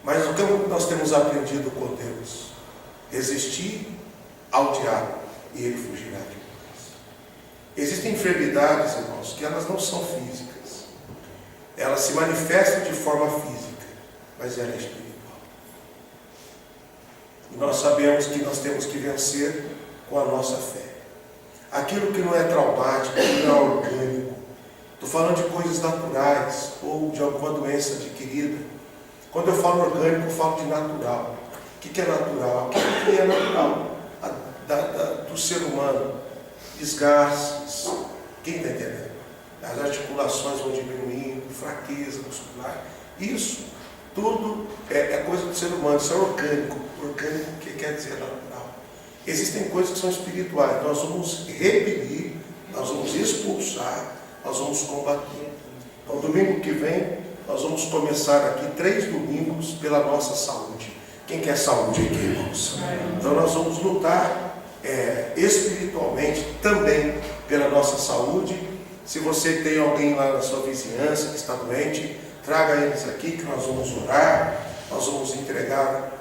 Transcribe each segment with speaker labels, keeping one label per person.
Speaker 1: Mas o que nós temos aprendido com Deus? Resistir ao diabo e ele fugirá de nós. Existem enfermidades, irmãos, que elas não são físicas. Elas se manifestam de forma física, mas ela é espiritual. E nós sabemos que nós temos que vencer com a nossa fé. Aquilo que não é traumático, que não é orgânico. Estou falando de coisas naturais ou de alguma doença adquirida. Quando eu falo orgânico, eu falo de natural. O que é natural? Aquilo que é natural do ser humano. Desgastes. Quem está entendendo? As articulações vão diminuindo, fraqueza muscular. Isso tudo é coisa do ser humano. Isso é orgânico. Orgânico, que quer dizer natural. Existem coisas que são espirituais. Nós vamos repelir, nós vamos expulsar, nós vamos combater. Então, domingo que vem, nós vamos começar aqui 3 domingos pela nossa saúde. Quem quer saúde aqui, irmãos? Então, nós vamos lutar espiritualmente também pela nossa saúde. Se você tem alguém lá na sua vizinhança que está doente, traga eles aqui que nós vamos orar, nós vamos entregar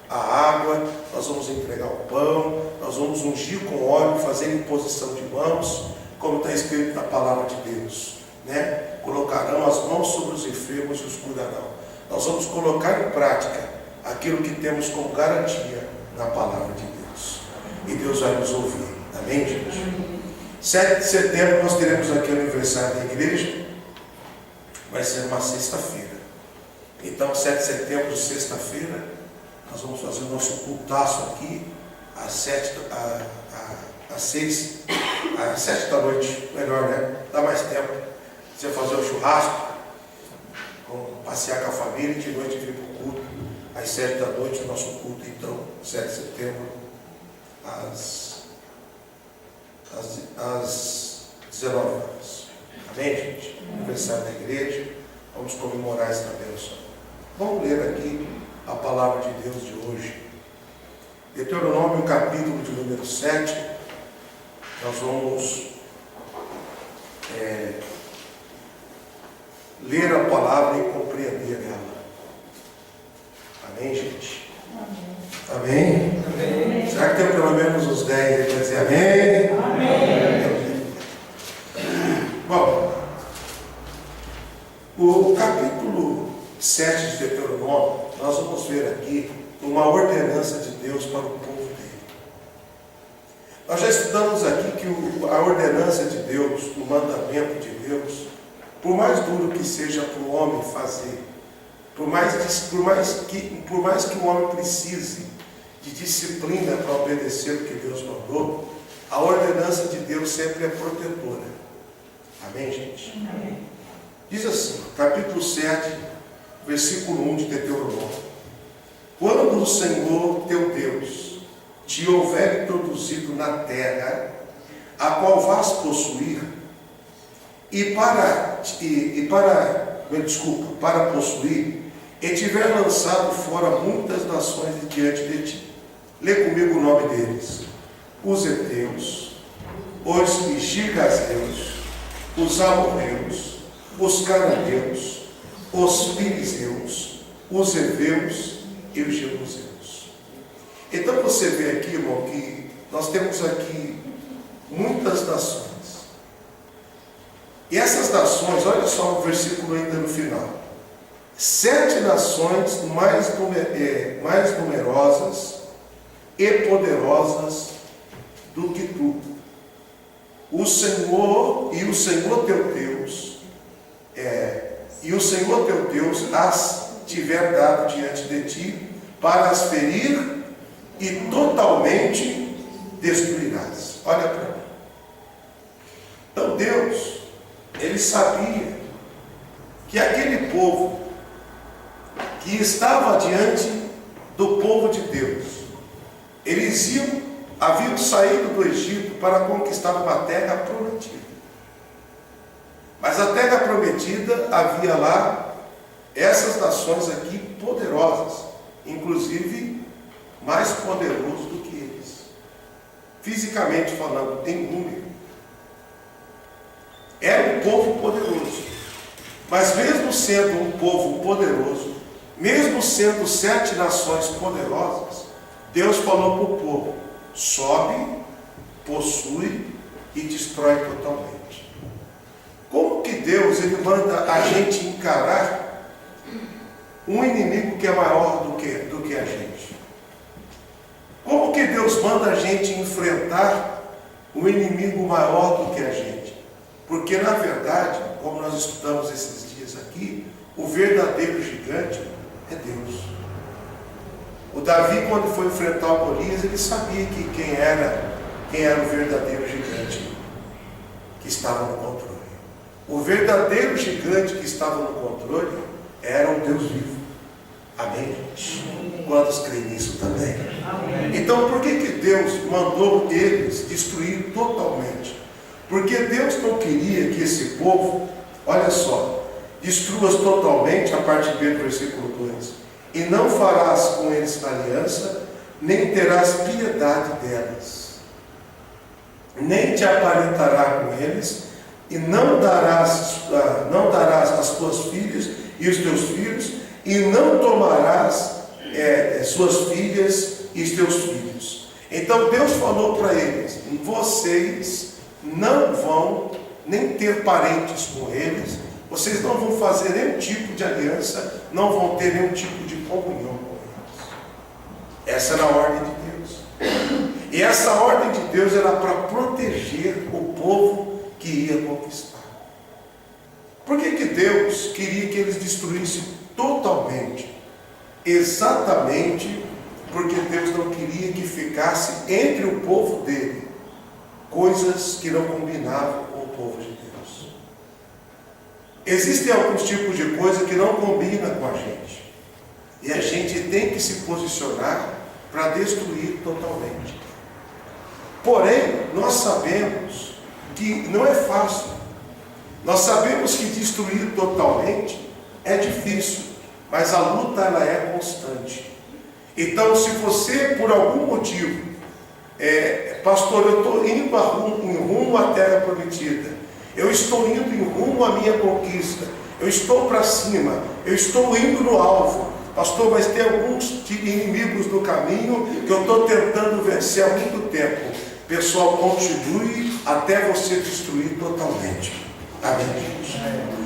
Speaker 1: a água, nós vamos entregar o pão, nós vamos ungir com óleo, fazer imposição de mãos, como está escrito na palavra de Deus, né? Colocarão as mãos sobre os enfermos e os curarão. Nós vamos colocar em prática aquilo que temos como garantia na palavra de Deus. E Deus vai nos ouvir. Amém, gente? 7 de setembro nós teremos aqui o aniversário da igreja. Vai ser uma sexta-feira. Então, 7 de setembro, sexta-feira, nós vamos fazer o nosso cultaço aqui às 7 da noite. Melhor, né? Dá mais tempo. Você fazer o churrasco, passear com a família e de noite vir para o culto. Às 7 da noite, o nosso culto, então, 7 de setembro, às 19 horas. Amém, gente? Aniversário da igreja. Vamos comemorar esta bênção. Vamos ler aqui a palavra de Deus de hoje. Deuteronômio, capítulo de número 7. Nós vamos ler a palavra e compreender ela. Amém, gente? Amém? Amém? Será que tem pelo menos uns 10 aí para dizer amém? Amém. Bom, o capítulo 7 de Deuteronômio, nós vamos ver aqui uma ordenança de Deus para o povo dele. Nós já estudamos aqui que a ordenança de Deus, o mandamento de Deus, por mais duro que seja para o homem fazer, por mais que o homem precise de disciplina para obedecer o que Deus mandou, a ordenança de Deus sempre é protetora. Amém, gente? Amém. Diz assim, capítulo 7, versículo 1 de Deuteronômio: quando o Senhor teu Deus te houver introduzido na terra, a qual vás possuir, para possuir, e tiver lançado fora muitas nações diante de ti. Lê comigo o nome deles: os heteus, os gigazeus, os amorreus, os cananeus, os filizeus, os heveus e os jebuseus. Então você vê aqui, irmão, que nós temos aqui muitas nações. E essas nações, olha só o versículo ainda no final: 7 nações mais numerosas e poderosas do que tu. O Senhor teu Deus as tiver dado diante de ti para as ferir e totalmente destruirás. Olha para mim. Então Deus, Ele sabia que aquele povo que estava diante do povo de Deus, eles haviam saído do Egito para conquistar uma terra prometida. Mas a terra prometida havia lá essas nações aqui poderosas, inclusive mais poderosos do que eles, fisicamente falando, em número. Era um povo poderoso, mas mesmo sendo um povo poderoso, mesmo sendo 7 nações poderosas, Deus falou para o povo: sobe, possui e destrói totalmente. Como que Deus ele manda a gente encarar um inimigo que é maior do que a gente? Como que Deus manda a gente enfrentar um inimigo maior do que a gente? Porque na verdade, como nós estudamos esses dias aqui, o verdadeiro gigante é Deus. O Davi, quando foi enfrentar o Golias, ele sabia que quem era o verdadeiro gigante que estava no controle. O verdadeiro gigante que estava no controle era o Deus vivo. Amém, gente? Quantos creem nisso também? Amém. Então, por que Deus mandou eles destruir totalmente? Porque Deus não queria que esse povo, olha só, destrua-os totalmente, a parte B do versículo 2. E não farás com eles aliança, nem terás piedade delas, nem te aparentará com eles, e não darás as tuas filhas e os teus filhos, e não tomarás suas filhas e os teus filhos. Então Deus falou para eles: vocês não vão nem ter parentes com eles, vocês não vão fazer nenhum tipo de aliança, não vão ter nenhum tipo de comunhão com eles. Essa era a ordem de Deus. E essa ordem de Deus era para proteger o povo que ia conquistar. Por que Deus queria que eles destruíssem totalmente? Exatamente porque Deus não queria que ficasse entre o povo dele coisas que não combinavam com o povo de Deus. Existem alguns tipos de coisa que não combinam com a gente, e a gente tem que se posicionar para destruir totalmente. Porém, nós sabemos que não é fácil. Nós sabemos que destruir totalmente é difícil, mas a luta ela é constante. Então, se você por algum motivo, pastor, eu estou indo em rumo à terra prometida, eu estou indo em rumo à minha conquista, eu estou para cima, eu estou indo no alvo, pastor, mas tem alguns inimigos no caminho que eu estou tentando vencer há muito tempo. Pessoal, continue até você destruir totalmente. Amém, gente?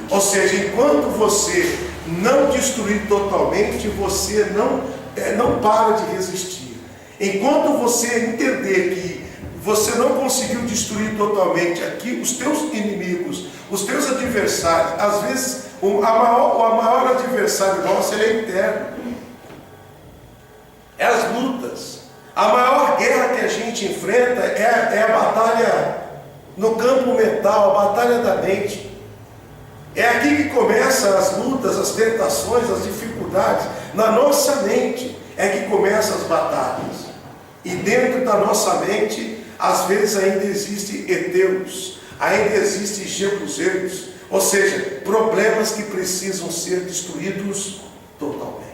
Speaker 1: Ou seja, enquanto você não destruir totalmente, você não para de resistir. Enquanto você entender que você não conseguiu destruir totalmente aqui os teus inimigos, os teus adversários, às vezes o maior adversário nosso é interno. É as lutas. A maior guerra que a gente enfrenta é a batalha no campo mental, a batalha da mente. É aqui que começam as lutas, as tentações, as dificuldades. Na nossa mente é que começam as batalhas. E dentro da nossa mente, às vezes ainda existem heteus, ainda existem jebuseus, ou seja, problemas que precisam ser destruídos totalmente.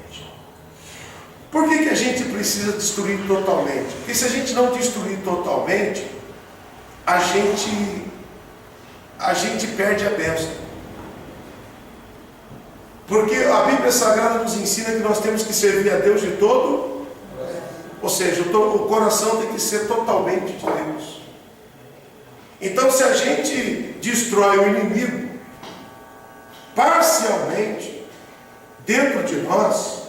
Speaker 1: Por que a gente precisa destruir totalmente? Porque se a gente não destruir totalmente, a gente perde a bênção. Porque a Bíblia Sagrada nos ensina que nós temos que servir a Deus de todo, ou seja, o coração tem que ser totalmente de Deus. Então, se a gente destrói o inimigo parcialmente dentro de nós,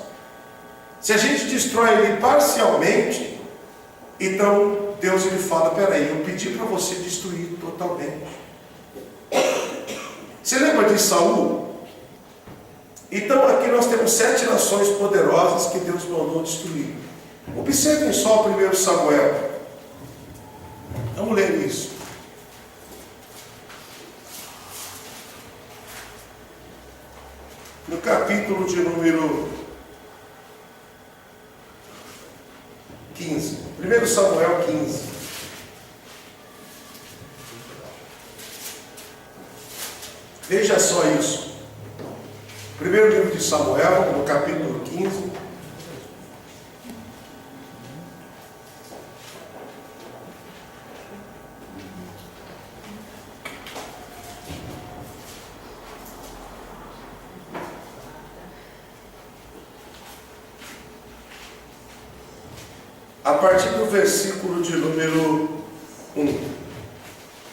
Speaker 1: se a gente destrói ele parcialmente, então Deus ele fala: peraí, eu pedi para você destruir totalmente. Você lembra de Saul? Então aqui nós temos 7 nações poderosas que Deus mandou destruir. Observem só o 1 Samuel. Vamos ler isso. No capítulo de número 15. 1 Samuel 15. Veja só isso. Primeiro livro de Samuel, no capítulo 15. a partir do versículo de número 1.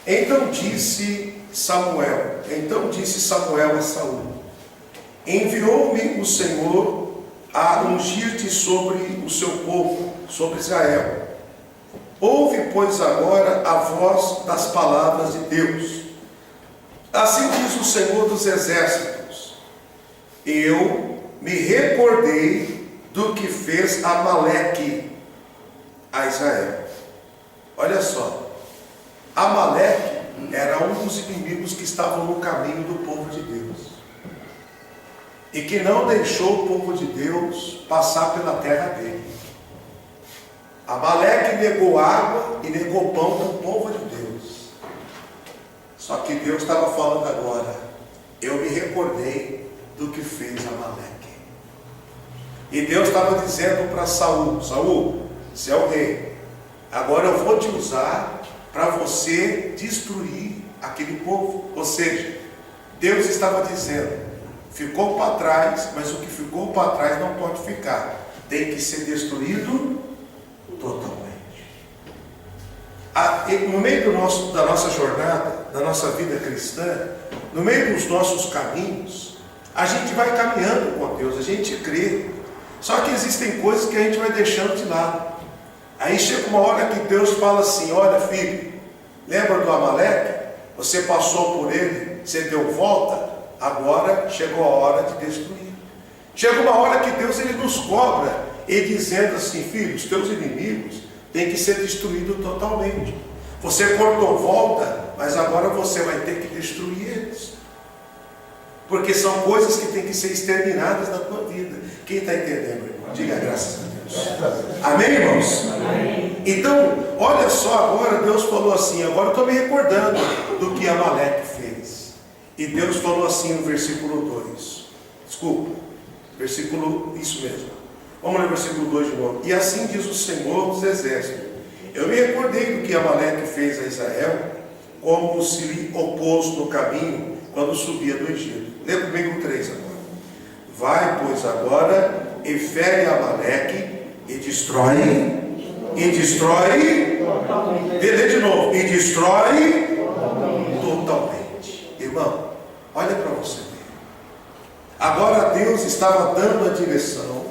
Speaker 1: Então disse Samuel a Saul: enviou-me o Senhor a ungir-te sobre o seu povo, sobre Israel. Ouve, pois, agora a voz das palavras de Deus. Assim diz o Senhor dos Exércitos: eu me recordei do que fez Amaleque a Israel. Olha só, Amaleque era um dos inimigos que estavam no caminho do povo de Deus, e que não deixou o povo de Deus passar pela terra dele. Amaleque negou água e negou pão para o povo de Deus. Só que Deus estava falando agora: eu me recordei do que fez Amaleque. E Deus estava dizendo para Saul: Saul, você é o rei, agora eu vou te usar para você destruir aquele povo. Ou seja, Deus estava dizendo: ficou para trás, mas o que ficou para trás não pode ficar, tem que ser destruído totalmente. No meio da nossa jornada, da nossa vida cristã, no meio dos nossos caminhos, a gente vai caminhando com Deus, a gente crê, só que existem coisas que a gente vai deixando de lado. Aí chega uma hora que Deus fala assim: olha, filho, lembra do Amaleque? Você passou por ele, você deu volta, agora chegou a hora de destruir. Chega uma hora que Deus ele nos cobra, e dizendo assim: filho, os teus inimigos têm que ser destruídos totalmente. Você cortou volta, mas agora você vai ter que destruir eles, porque são coisas que têm que ser exterminadas da tua vida. Quem está entendendo, irmão? Diga graças a Deus. Amém, irmãos? Amém. Então, olha só, agora Deus falou assim, agora eu estou me recordando do que Amaleque fez. E Deus falou assim no versículo 2. Desculpa, isso mesmo. Vamos ler o versículo 2 de novo. E assim diz o Senhor dos Exércitos: eu me recordei do que Amaleque fez a Israel, como se lhe opôs no caminho quando subia do Egito. Lê comigo o 3 agora. Vai, pois, agora e fere Amaleque e destrói. Lê de novo. E destrói totalmente. Irmão, olha para você ver. Agora Deus estava dando a direção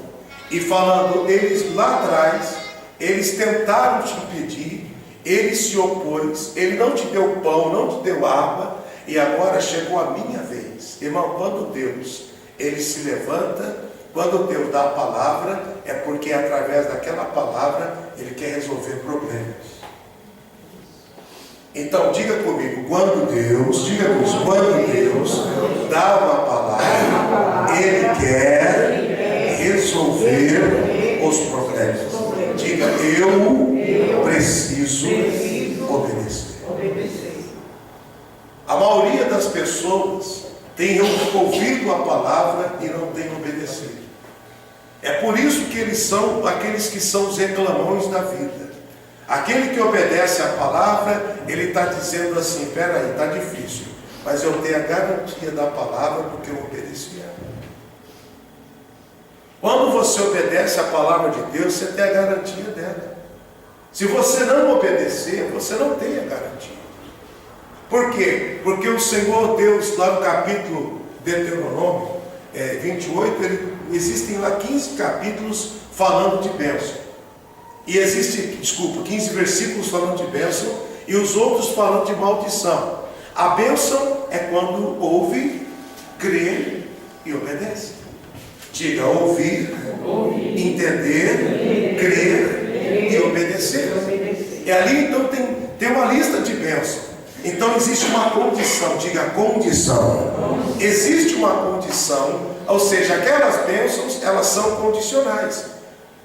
Speaker 1: e falando: eles lá atrás, eles tentaram te impedir, ele se opôs, ele não te deu pão, não te deu água, e agora chegou a minha vez. Irmão, quando Deus ele se levanta, quando Deus dá a palavra, é porque através daquela palavra ele quer resolver problemas. Então diga comigo, quando Deus dá uma palavra, ele quer resolver os problemas. Diga: eu preciso obedecer. A maioria das pessoas tem ouvido a palavra e não tem obedecido. É por isso que eles são aqueles que são os reclamões da vida. Aquele que obedece a palavra, ele está dizendo assim: peraí, está difícil, mas eu tenho a garantia da palavra porque eu obedeci ela. Quando você obedece a palavra de Deus, você tem a garantia dela. Se você não obedecer, você não tem a garantia. Por quê? Porque o Senhor Deus, lá no capítulo de Deuteronômio 28, existem lá 15 capítulos falando de bênção. E existem, 15 versículos falando de bênção e os outros falando de maldição. A bênção é quando ouve, crê e obedece. Diga: ouvir, entender, crer e obedecer. E ali então tem uma lista de bênçãos. Então existe uma condição, diga condição. Existe uma condição, ou seja, aquelas bênçãos, elas são condicionais.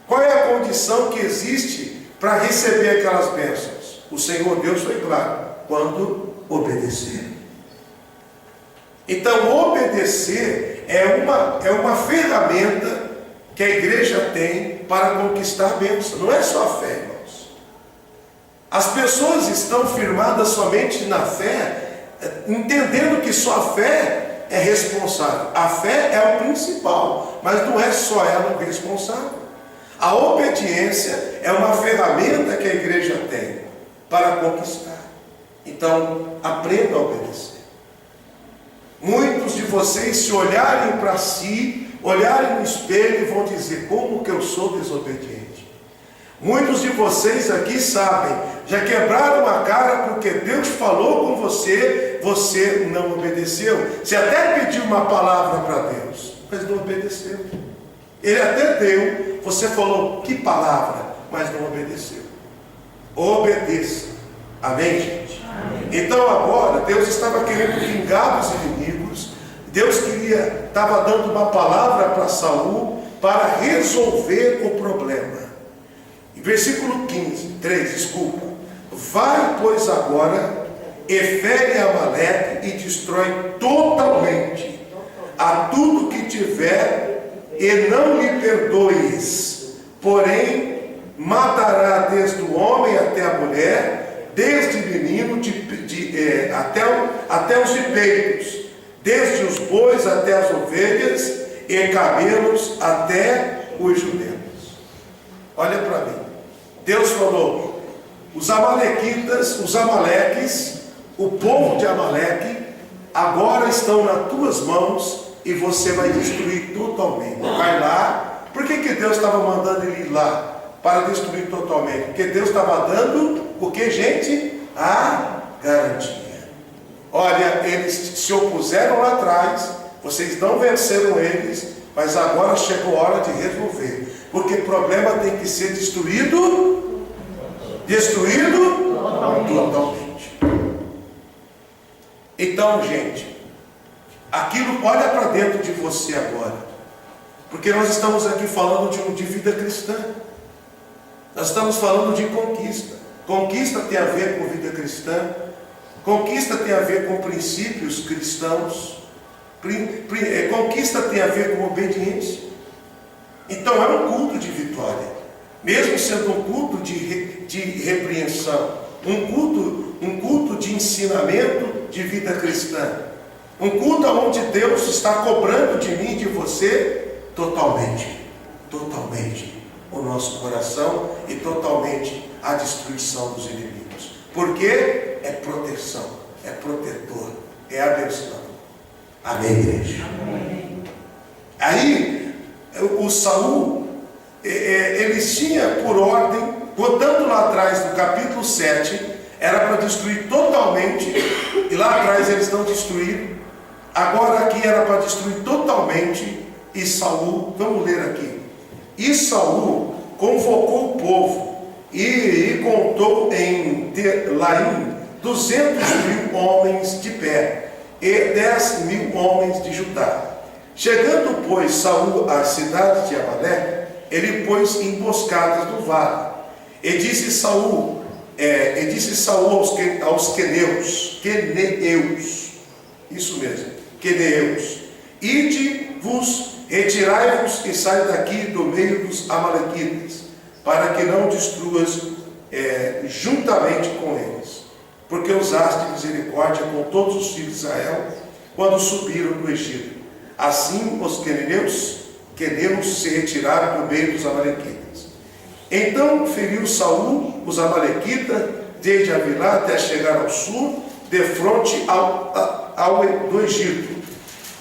Speaker 1: Qual é a condição que existe para receber aquelas bênçãos? O Senhor Deus foi claro: quando obedecer. Então obedecer é uma ferramenta que a igreja tem para conquistar a bênção. Não é só a fé, irmãos. As pessoas estão firmadas somente na fé, entendendo que só a fé é responsável. A fé é o principal, mas não é só ela o responsável. A obediência é uma ferramenta que a igreja tem para conquistar. Então, aprenda a obedecer. Muitos de vocês, se olharem para si, olharem no espelho, vão dizer: como que eu sou desobediente? Muitos de vocês aqui sabem, já quebraram a cara porque Deus falou com você, você não obedeceu. Você até pediu uma palavra para Deus, mas não obedeceu. Ele até deu, você falou: que palavra? Mas não obedeceu. Obedeça. Amém, gente? Amém. Então agora, Deus estava querendo vingar dos inimigos. Deus estava dando uma palavra para Saul para resolver o problema. Versículo 3, desculpa. Vai, pois, agora, e fere Amaleque e destrói totalmente a tudo que tiver, e não lhe perdoes. Porém, matará desde o homem até a mulher, desde o menino até os de peitos, desde os bois até as ovelhas, e camelos até os judeus. Olha para mim. Deus falou: os amalequitas, os amaleques, o povo de Amaleque, agora estão nas tuas mãos e você vai destruir totalmente. Vai lá. Por que Deus estava mandando ele ir lá? Para destruir totalmente. Porque Deus estava dando o que, gente? A garantia. Olha, eles se opuseram lá atrás, vocês não venceram eles, mas agora chegou a hora de resolver. Porque o problema tem que ser destruído totalmente. Então, gente, aquilo, olha para dentro de você agora, porque nós estamos aqui falando de vida cristã. Nós estamos falando de conquista. Conquista tem a ver com vida cristã. Conquista tem a ver com princípios cristãos. Conquista tem a ver com obediência. Então é um culto de vitória, mesmo sendo um culto de repreensão, um culto de ensinamento de vida cristã, um culto onde Deus está cobrando de mim e de você totalmente o nosso coração e totalmente a destruição dos inimigos, porque é proteção, é protetor, é abençoador. Amém, igreja? Amém. Aí o Saul, eles tinham por ordem, botando lá atrás no capítulo 7, era para destruir totalmente, e lá atrás eles não destruíram. Agora aqui era para destruir totalmente. E Saul, vamos ler aqui. E Saul convocou o povo e contou em Laim 200.000 homens de pé e 10.000 homens de Judá. Chegando, pois, Saul à cidade de Amaleque, ele pôs emboscadas no vale. E disse Saul aos queneus, isso mesmo, queneus: ide-vos, retirai-vos e sai daqui do meio dos amalequitas, para que não destruas juntamente com eles, porque usaste misericórdia com todos os filhos de Israel quando subiram do Egito. Assim os queneus se retiraram do meio dos amalequitas. Então feriu Saul os amalequitas desde Avilá até chegar ao sul, de fronte do Egito.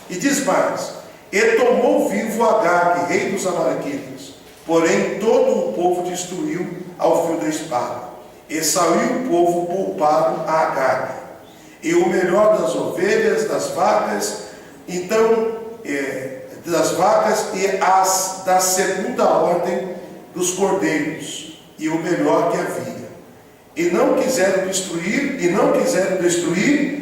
Speaker 1: E diz mais: e tomou vivo Agag, rei dos amalequitas. Porém todo o povo destruiu ao fio da espada. E saiu o povo poupado a Agag, e o melhor das ovelhas, das vacas, das vacas e as da segunda ordem dos cordeiros, e o melhor que havia. E não quiseram destruir,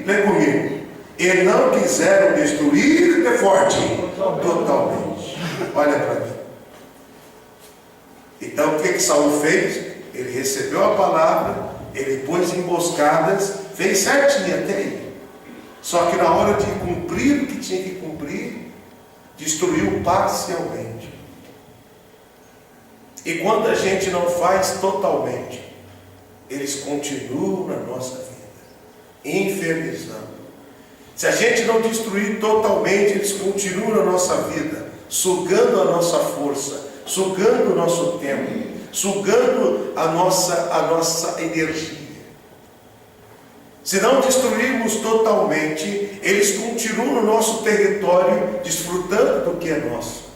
Speaker 1: lê comigo, e não quiseram destruir, é forte, totalmente. Olha para mim. Então o que Saul fez? Ele recebeu a palavra, ele pôs emboscadas, fez certinho até aí. Só que na hora de cumprir o que tinha que cumprir, destruiu parcialmente. E quando a gente não faz totalmente, eles continuam na nossa vida, infernizando. Se a gente não destruir totalmente, eles continuam na nossa vida, sugando a nossa força, sugando o nosso tempo, sugando a nossa energia. Se não destruirmos totalmente, eles continuam no nosso território, desfrutando do que é nosso.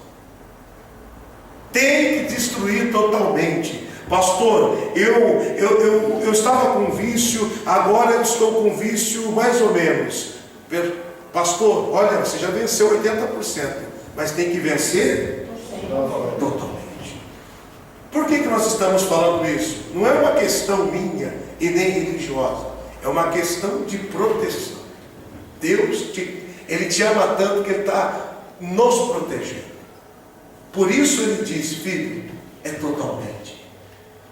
Speaker 1: Tem que destruir totalmente. Pastor, eu estava com vício, agora eu estou com vício mais ou menos. Pastor, olha, você já venceu 80%, mas tem que vencer totalmente. Por que nós estamos falando isso? Não é uma questão minha e nem religiosa, é uma questão de proteção. Deus, Ele te ama tanto que Ele está nos protegendo. Por isso Ele diz, filho, é totalmente.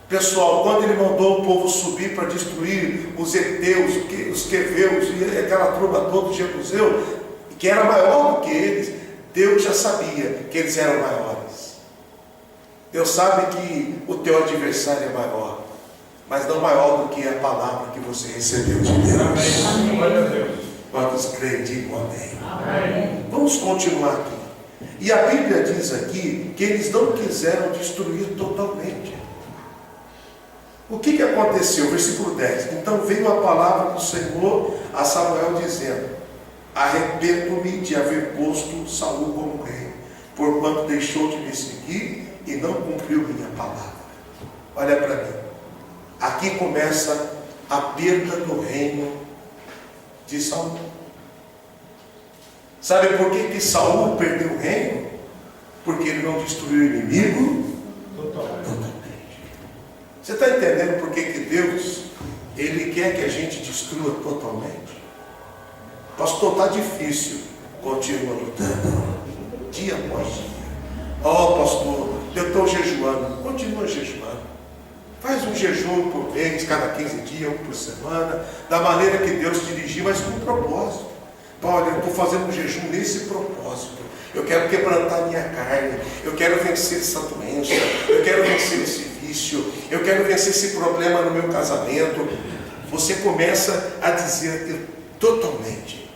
Speaker 1: Pessoal, quando Ele mandou o povo subir para destruir os heteus, os queveus e aquela turma toda de Jebuseu, que era maior do que eles, Deus já sabia que eles eram maiores. Deus sabe que o teu adversário é maior, mas não maior do que a palavra que você recebeu de Deus. Amém. Quantos creem, digam amém. Amém. Vamos continuar aqui. E a Bíblia diz aqui que eles não quiseram destruir totalmente. O que aconteceu? Versículo 10. Então veio a palavra do Senhor a Samuel dizendo: arrependo-me de haver posto Saul como rei, porquanto deixou de me seguir e não cumpriu minha palavra. Olha para mim. Aqui começa a perda do reino de Saul. Sabe por que Saul perdeu o reino? Porque ele não destruiu o inimigo totalmente. Você está entendendo por que Deus, Ele quer que a gente destrua totalmente? Pastor, está difícil. Continua lutando, dia após dia. Pastor, eu estou jejuando. Continua jejuando. Faz um jejum por mês, cada 15 dias, um por semana, da maneira que Deus dirigir, mas com um propósito. Olha, eu estou fazendo um jejum nesse propósito. Eu quero quebrantar minha carne, eu quero vencer essa doença, eu quero vencer esse vício, eu quero vencer esse problema no meu casamento. Você começa a dizer totalmente.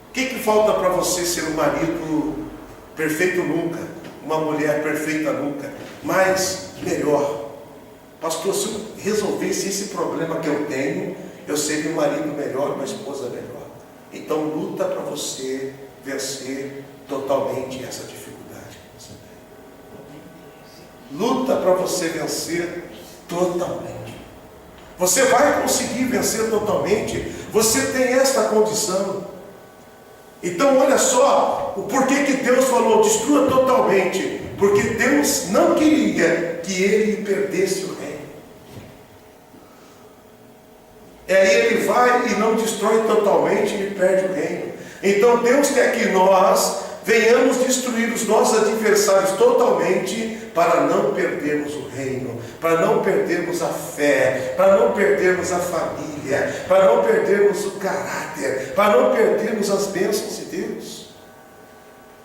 Speaker 1: O que falta para você ser um marido perfeito nunca, uma mulher perfeita nunca, mas melhor? Pastor, se eu resolvesse esse problema que eu tenho, eu seria um marido melhor, uma esposa melhor. Então luta para você vencer totalmente essa dificuldade que você tem. Luta para você vencer totalmente. Você vai conseguir vencer totalmente. Você tem esta condição. Então olha só o porquê que Deus falou destrua totalmente. Porque Deus não queria que ele perdesse o reino. Aí ele vai e não destrói totalmente e perde o reino. Então Deus quer que nós venhamos destruir os nossos adversários totalmente, para não perdermos o reino, para não perdermos a fé, para não perdermos a família, para não perdermos o caráter, para não perdermos as bênçãos de Deus.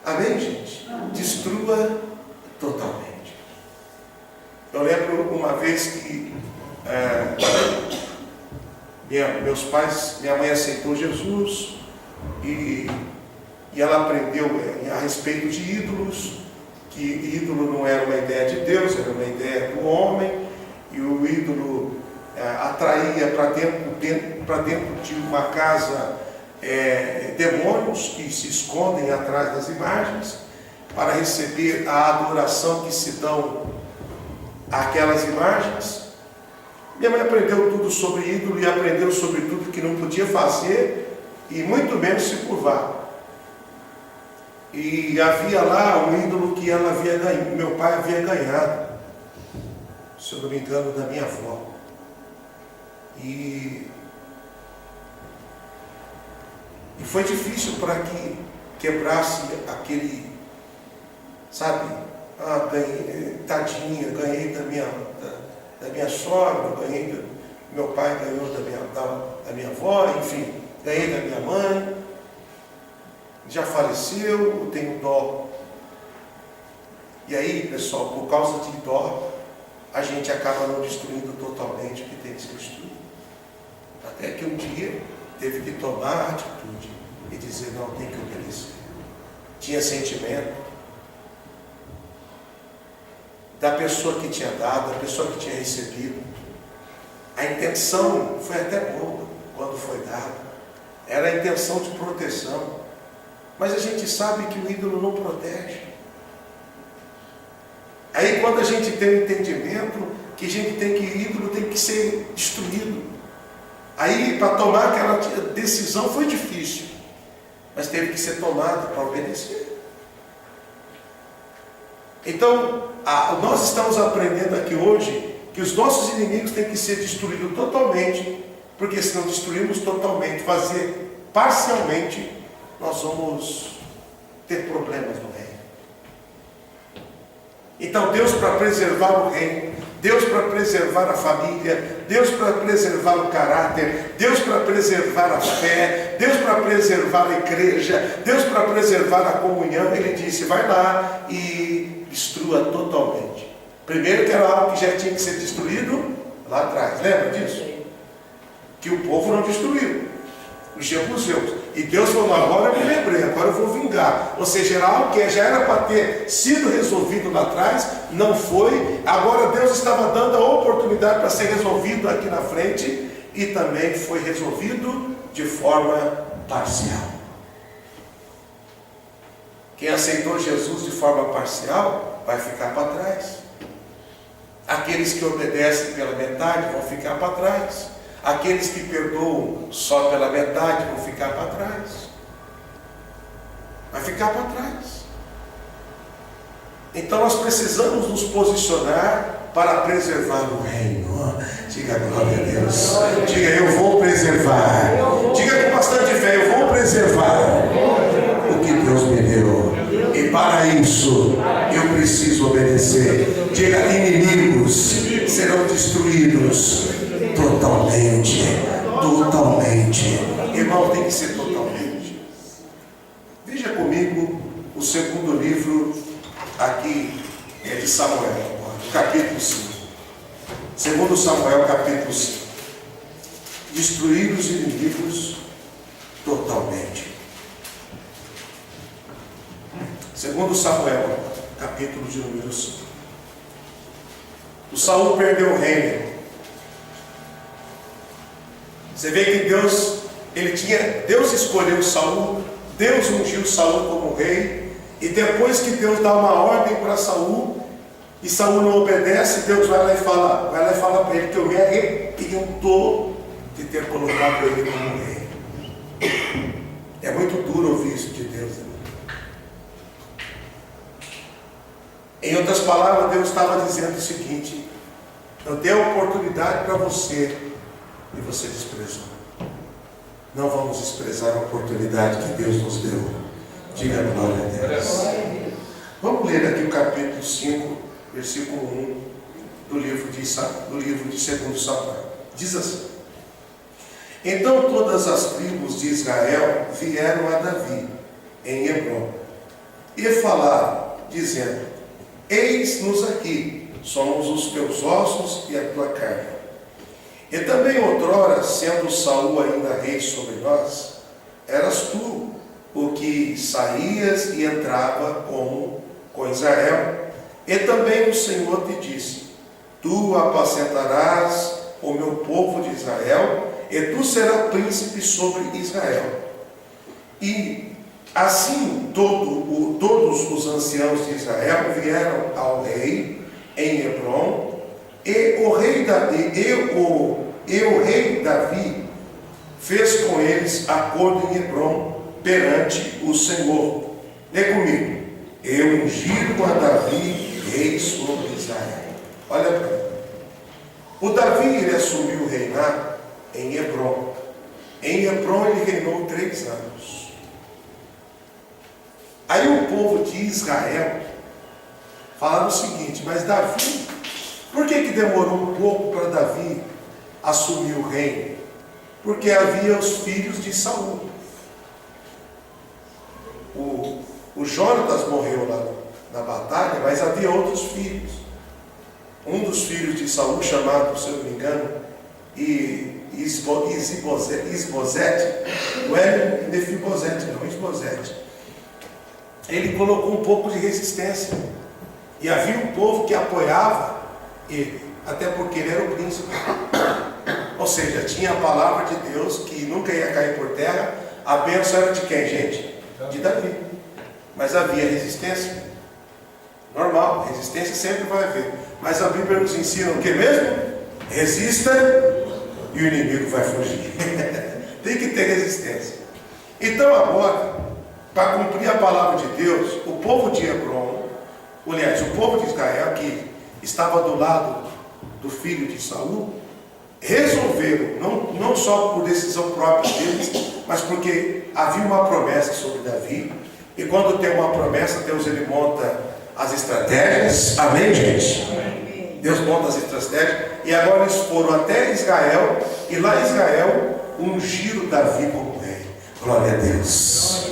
Speaker 1: Amém, gente? Destrua totalmente. Eu lembro uma vez que minha mãe aceitou Jesus e ela aprendeu a respeito de ídolos, que ídolo não era uma ideia de Deus, era uma ideia do homem, e o ídolo atraía para dentro de uma casa demônios que se escondem atrás das imagens para receber a adoração que se dão àquelas imagens. Minha mãe aprendeu tudo sobre ídolo e aprendeu sobre tudo que não podia fazer e muito menos se curvar. E havia lá um ídolo que ela havia ganhado, meu pai havia ganhado, se eu não me engano, da minha avó. E foi difícil para que quebrasse aquele, sabe, tadinha, ganhei da minha sogra, meu pai ganhou da minha avó, enfim, ganhei da minha mãe, já faleceu, eu tenho dó. E aí, pessoal, por causa de dó, a gente acaba não destruindo totalmente o que tem que ser destruído. Até que um dia teve que tomar a atitude e dizer, não, tem que obedecer. Tinha sentimento. da pessoa que tinha dado, da pessoa que tinha recebido. A intenção foi até boa quando foi dado. Era a intenção de proteção. Mas a gente sabe que o ídolo não protege. Aí quando a gente tem o entendimento que ídolo tem que ser destruído. Aí para tomar aquela decisão foi difícil. Mas teve que ser tomada para obedecer. Então, nós estamos aprendendo aqui hoje que os nossos inimigos têm que ser destruídos totalmente, porque se não destruirmos totalmente, fazer parcialmente, nós vamos ter problemas no reino. Então Deus, para preservar o reino, Deus para preservar a família, Deus para preservar o caráter, Deus para preservar a fé, Deus para preservar a igreja, Deus para preservar a comunhão, Ele disse, vai lá e destrua totalmente. Primeiro que era algo que já tinha que ser destruído lá atrás, lembra disso? Que o povo não destruiu, os jebuseus. E Deus falou, agora eu me lembrei, agora eu vou vingar. Ou seja, era algo que já era para ter sido resolvido lá atrás, não foi. Agora Deus estava dando a oportunidade para ser resolvido aqui na frente, e também foi resolvido de forma parcial. Quem aceitou Jesus de forma parcial vai ficar para trás. Aqueles que obedecem pela metade vão ficar para trás. Aqueles que perdoam só pela metade vão ficar para trás. Vai ficar para trás. Então nós precisamos nos posicionar para preservar o reino. Diga glória a Deus. Diga, eu vou preservar. Diga com bastante fé, eu vou preservar o que Deus me deu. E para isso eu preciso obedecer. Diga, inimigos serão destruídos totalmente. Irmão, tem que ser totalmente. Veja comigo o segundo livro aqui de Samuel, capítulo 5. Segundo Samuel, capítulo 5. Destruir os inimigos totalmente. Segundo Samuel, capítulo de número 5. O Saul perdeu o reino. Você vê que Deus escolheu Saul, Deus ungiu Saul como rei, e depois que Deus dá uma ordem para Saul, e Saul não obedece, Deus vai lá e fala para ele que eu me arrependo de ter colocado ele como rei. É muito duro ouvir isso de Deus. Em outras palavras, Deus estava dizendo o seguinte: eu dei a oportunidade para você e você desprezou. Não vamos desprezar a oportunidade que Deus nos deu. Diga glória a Deus. Vamos ler aqui o capítulo 5, versículo 1 do livro de 2 Samuel. Diz assim: então todas as tribos de Israel vieram a Davi em Hebrom e falaram, dizendo: eis-nos aqui, somos os teus ossos e a tua carne. E também outrora, sendo Saul ainda rei sobre nós, eras tu o que saías e entrava com Israel. E também o Senhor te disse: tu apacentarás o meu povo de Israel, e tu serás príncipe sobre Israel. E assim todos os anciãos de Israel vieram ao rei em Hebrom, e o rei Davi fez com eles acordo em Hebrom perante o Senhor. Lê comigo: eu ungido a Davi rei sobre Israel. Olha para mim. O Davi, ele assumiu o reinado em Hebrom. Em Hebrom ele reinou 3 anos. Aí o povo de Israel falaram o seguinte: mas Davi, por que demorou um pouco para Davi assumir o reino? Porque havia os filhos de Saul. O Jonatas morreu lá na batalha, mas havia outros filhos. Um dos filhos de Saul, chamado, se eu não me engano, Isbosete, não é Mefibosete, não, Isbosete. Ele colocou um pouco de resistência. E havia um povo que apoiava ele, até porque ele era o príncipe. Ou seja, tinha a palavra de Deus que nunca ia cair por terra. A bênção era de quem, gente? De Davi. Mas havia resistência. Normal, resistência sempre vai haver. Mas a Bíblia nos ensina o que mesmo? Resista e o inimigo vai fugir. Tem que ter resistência. Então agora, para cumprir a palavra de Deus, o povo de Hebron, aliás, o povo de Israel, que estava do lado do filho de Saul, resolveram, não só por decisão própria deles, mas porque havia uma promessa sobre Davi. E quando tem uma promessa, Deus ele monta as estratégias. Amém, gente? Amém. Deus monta as estratégias. E agora eles foram até Israel, e lá em Israel ungiram Davi como rei. Glória a Deus.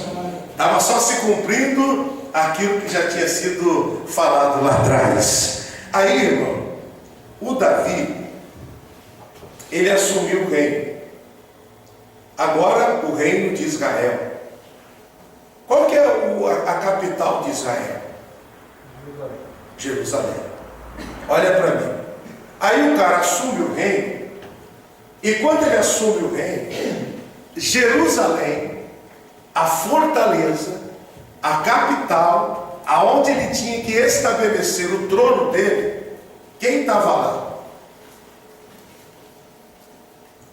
Speaker 1: Estava só se cumprindo aquilo que já tinha sido falado lá atrás. Aí, irmão, o Davi, ele assumiu o reino. Agora o reino de Israel. Qual que é a capital de Israel? Jerusalém. Olha para mim. Aí o cara assume o reino. E quando ele assume o reino, Jerusalém, a fortaleza, a capital, aonde ele tinha que estabelecer o trono dele, quem estava lá?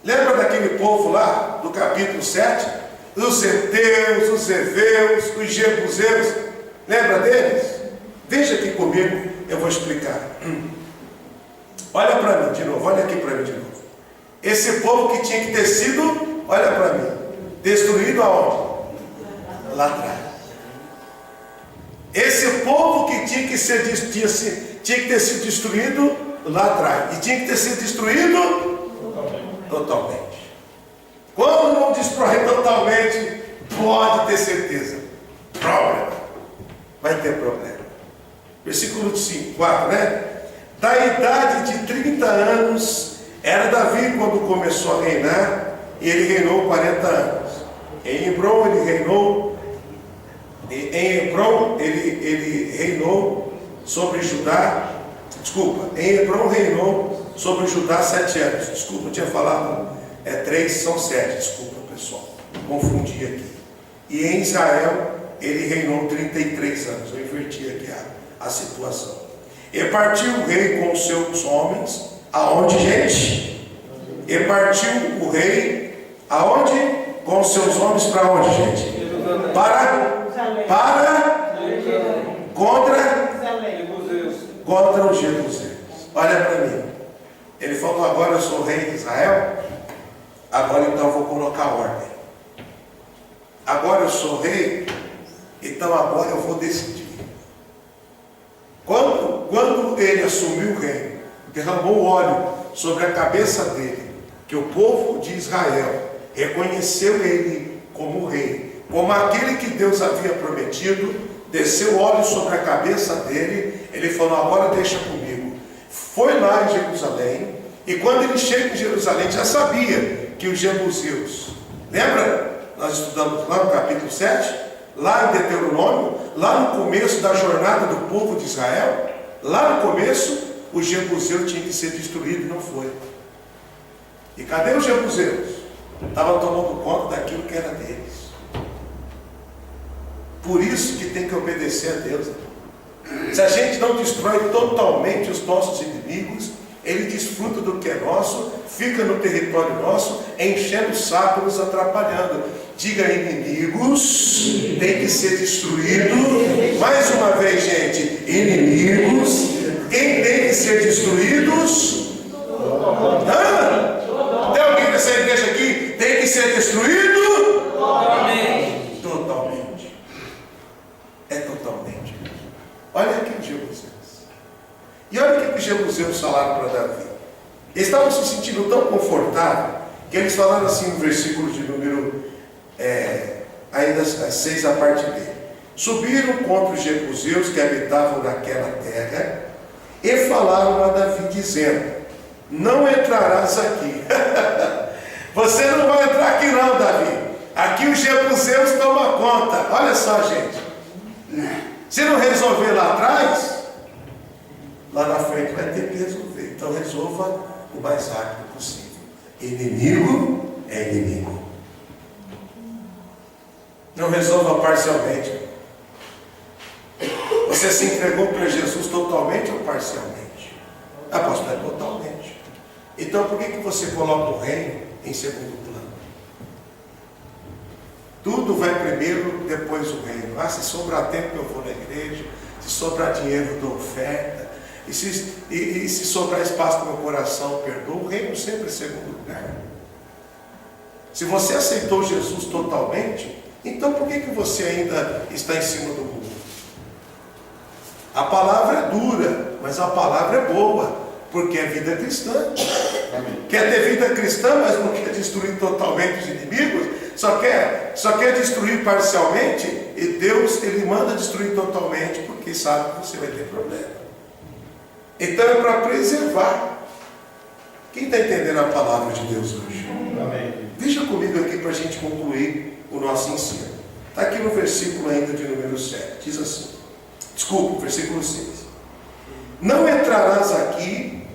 Speaker 1: Lembra daquele povo lá, do capítulo 7? Os heteus, os heveus, os jebuseus. Lembra deles? Veja aqui comigo, eu vou explicar. Olha para mim de novo, olha aqui para mim de novo. Esse povo que tinha que ter sido, olha para mim, destruído aonde? Lá atrás. Esse povo que tinha que ter sido destruído lá atrás. E tinha que ter sido destruído totalmente. Quando não destrói totalmente, pode ter certeza. Problema. Vai ter problema. Versículo 4, né? Da idade de 30 anos, era Davi quando começou a reinar, e ele reinou 40 anos. Em Hebron ele reinou sobre Judá. Em Hebron reinou sobre Judá 7 anos. Desculpa, eu tinha falado 3, são 7. Desculpa, pessoal, confundi aqui. E em Israel ele reinou 33 anos. Eu inverti aqui a situação. E partiu o rei com os seus homens. Aonde, gente? E partiu o rei aonde? Com os seus homens para onde, gente? Contra os jebuseus. Olha para mim. Ele falou: agora eu sou rei de Israel. Agora então eu vou colocar ordem. Agora eu sou rei. Então agora eu vou decidir. Quando ele assumiu o reino, derramou óleo sobre a cabeça dele, que o povo de Israel reconheceu ele como rei, como aquele que Deus havia prometido, desceu óleo sobre a cabeça dele. Ele falou: agora deixa comigo. Foi lá em Jerusalém, e quando ele chega em Jerusalém, já sabia que os jebuseus, lembra? Nós estudamos lá no capítulo 7, lá em Deuteronômio, lá no começo da jornada do povo de Israel, lá no começo, os jebuseus tinham que ser destruídos, e não foi. E cadê os jebuseus? Estavam tomando conta daquilo que era deles. Por isso que tem que obedecer a Deus. Se a gente não destrói totalmente os nossos inimigos, ele desfruta do que é nosso, fica no território nosso, enchendo o saco, nos atrapalhando. Diga: inimigos tem que ser destruídos. Mais uma vez, gente, inimigos, quem tem que ser destruídos? Tem alguém nessa igreja aqui? Tem que ser destruído? Totalmente. Totalmente. É totalmente. Olha aqui os jebuseus. E olha o que os jebuseus falaram para Davi. Eles estavam se sentindo tão confortáveis que eles falaram assim no versículo de número ainda 6, a parte B. Subiram contra os jebuseus que habitavam naquela terra e falaram a Davi dizendo: não entrarás aqui. Você não vai entrar aqui não, Davi. Aqui os jebuseus tomam conta. Olha só, gente. Se não resolver lá atrás, lá na frente vai ter peso no veio. Então resolva o mais rápido possível. Inimigo é inimigo. Não resolva parcialmente. Você se entregou para Jesus totalmente ou parcialmente? Apóstolo, é totalmente. Então por que você coloca o reino em segundo plano? Tudo vai primeiro, depois o reino. Se sobrar tempo eu vou na igreja, se sobrar dinheiro eu dou oferta, e se sobrar espaço no meu coração eu perdoo. O reino sempre é segundo lugar. Se você aceitou Jesus totalmente, então por que você ainda está em cima do muro? A palavra é dura, mas a palavra é boa, porque é vida cristã. Quer ter vida cristã, mas não quer destruir totalmente os inimigos, só quer destruir parcialmente, e Deus, Ele manda destruir totalmente, porque sabe que você vai ter problema. Então é para preservar. Quem está entendendo a palavra de Deus hoje?
Speaker 2: Amém.
Speaker 1: Veja comigo aqui para a gente concluir o nosso ensino. Está aqui no versículo ainda de número 7. Diz assim, versículo 6. Não entrarás aqui,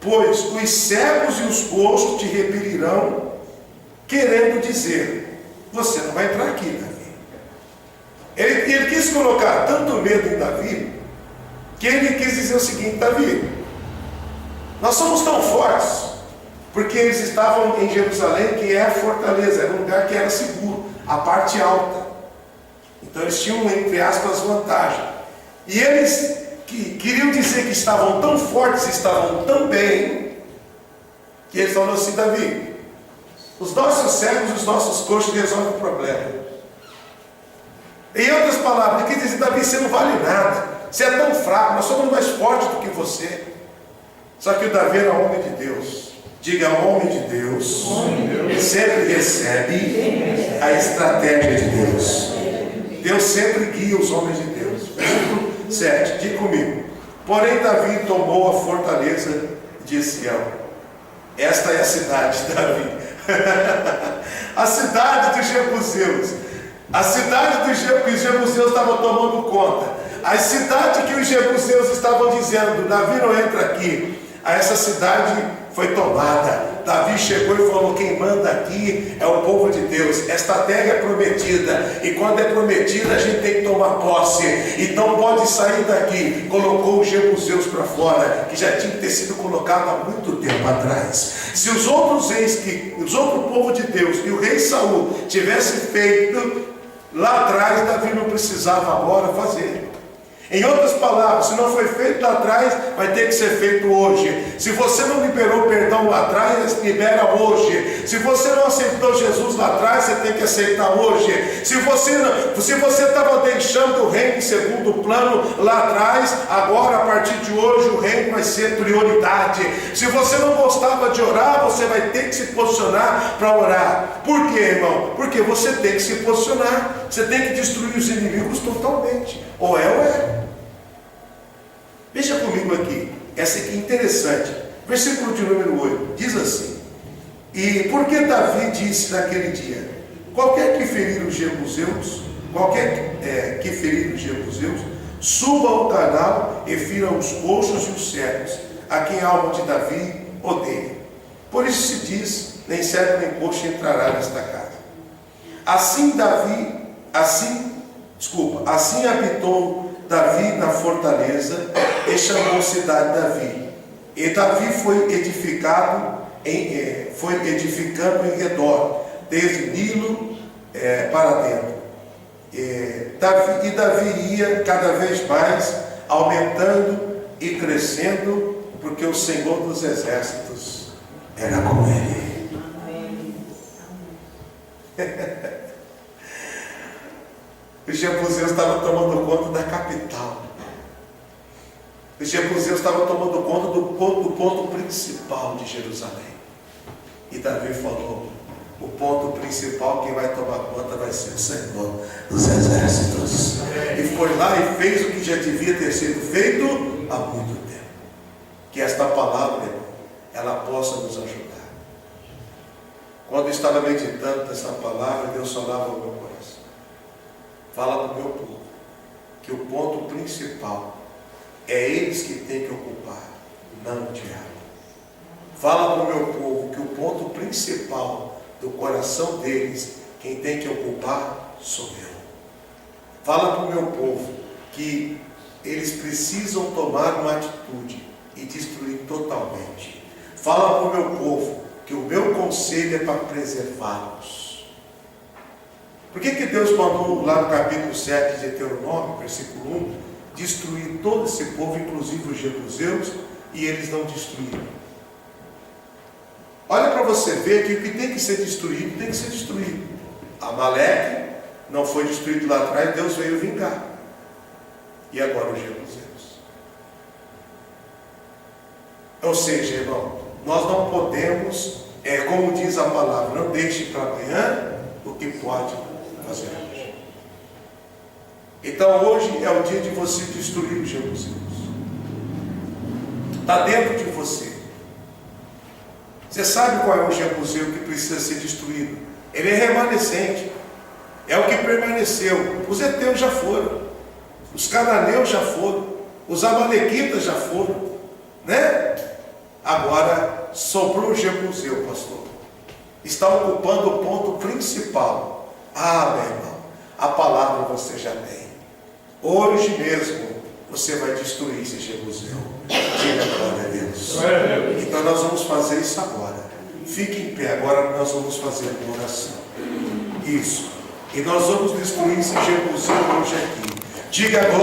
Speaker 1: pois os cegos e os coxos te repelirão, querendo dizer, você não vai entrar aqui, Davi. Ele quis colocar tanto medo em Davi, que ele quis dizer o seguinte: Davi, nós somos tão fortes, porque eles estavam em Jerusalém, que é a fortaleza, era um lugar que era seguro, a parte alta. Então eles tinham, entre aspas, vantagem. E eles queriam dizer que estavam tão fortes, estavam tão bem, que eles falaram assim: Davi, os nossos cegos e os nossos coxos resolvem o problema. Em outras palavras, ele quer dizer: Davi, você não vale nada, você é tão fraco, nós somos mais fortes do que você. Só que o Davi era homem de Deus. Diga: homem de Deus sempre recebe a estratégia de Deus. Deus sempre guia os homens de Deus. Versículo 7, diga comigo. Porém Davi tomou a fortaleza de Sião. Esta é a cidade de Davi. A cidade dos Jebuseus. A cidade que os Jebuseus estavam tomando conta. A cidade que os Jebuseus estavam dizendo: Davi não entra aqui. Essa cidade foi tomada. Davi chegou e falou: quem manda aqui é o povo de Deus. Esta terra é prometida, e quando é prometida a gente tem que tomar posse. Então pode sair daqui. Colocou os Jebuseus para fora, que já tinha que ter sido colocado há muito tempo atrás. Se os outros reis, os outros povo de Deus e o rei Saul tivessem feito lá atrás, Davi não precisava agora fazer. Em outras palavras, se não foi feito lá atrás, vai ter que ser feito hoje. Se você não liberou perdão lá atrás, libera hoje. Se você não aceitou Jesus lá atrás, você tem que aceitar hoje. Se você estava deixando o reino em segundo plano lá atrás, agora a partir de hoje o reino vai ser prioridade. Se você não gostava de orar, você vai ter que se posicionar para orar. Por quê, irmão? Porque você tem que se posicionar. Você tem que destruir os inimigos totalmente. Ou é. Veja comigo aqui, essa aqui é interessante, versículo de número 8, diz assim: e porque Davi disse naquele dia: qualquer que ferir os Jebuseus, suba ao canal e fira os coxos e os cegos, a quem a alma de Davi odeia. Por isso se diz: nem cego nem coxo entrará nesta casa. Assim habitou Davi na fortaleza e chamou cidade Davi. E Davi foi edificando em redor, desde Nilo para dentro. Davi ia cada vez mais aumentando e crescendo, porque o Senhor dos exércitos era com ele. Os Jebuseus estavam tomando conta da capital. Os Jebuseus estavam tomando conta do ponto principal de Jerusalém. E Davi falou: o ponto principal, quem vai tomar conta vai ser o Senhor dos exércitos. E foi lá e fez o que já devia ter sido feito há muito tempo. Que esta palavra, irmão, ela possa nos ajudar. Quando eu estava meditando nessa palavra, Deus falava ao meu coração: fala para o meu povo que o ponto principal É eles que têm que ocupar, não o diabo. Fala para o meu povo que o ponto principal do coração deles, quem tem que ocupar sou eu. Fala para o meu povo que eles precisam tomar uma atitude e destruir totalmente. Fala para o meu povo que o meu conselho é para preservá-los. Por que Deus mandou lá no capítulo 7 de Deuteronômio, versículo 1, destruir todo esse povo, inclusive os jebuseus, e eles não destruíram? Olha para você ver que o que tem que ser destruído, tem que ser destruído. Amaleque não foi destruído lá atrás, Deus veio vingar. E agora os jebuseus. Ou seja, irmão, nós não podemos, como diz a palavra, não deixe para amanhã o que pode fazer hoje. Então hoje é o dia de você destruir os jebuseus. Está dentro de você. Você sabe qual é o jebuseu que precisa ser destruído? Ele é remanescente. É o que permaneceu. Os heteus já foram. Os cananeus já foram. Os amalequitas já foram. Né? Agora sobrou o jebuseu, pastor. Está ocupando o ponto principal. Ah, meu irmão, a palavra você já tem. Hoje mesmo você vai destruir esse jebuseu. Diga glória a Deus. Então nós vamos fazer isso agora. Fique em pé, agora nós vamos fazer uma oração. Isso. E nós vamos destruir esse jebuseu hoje aqui. Diga glória.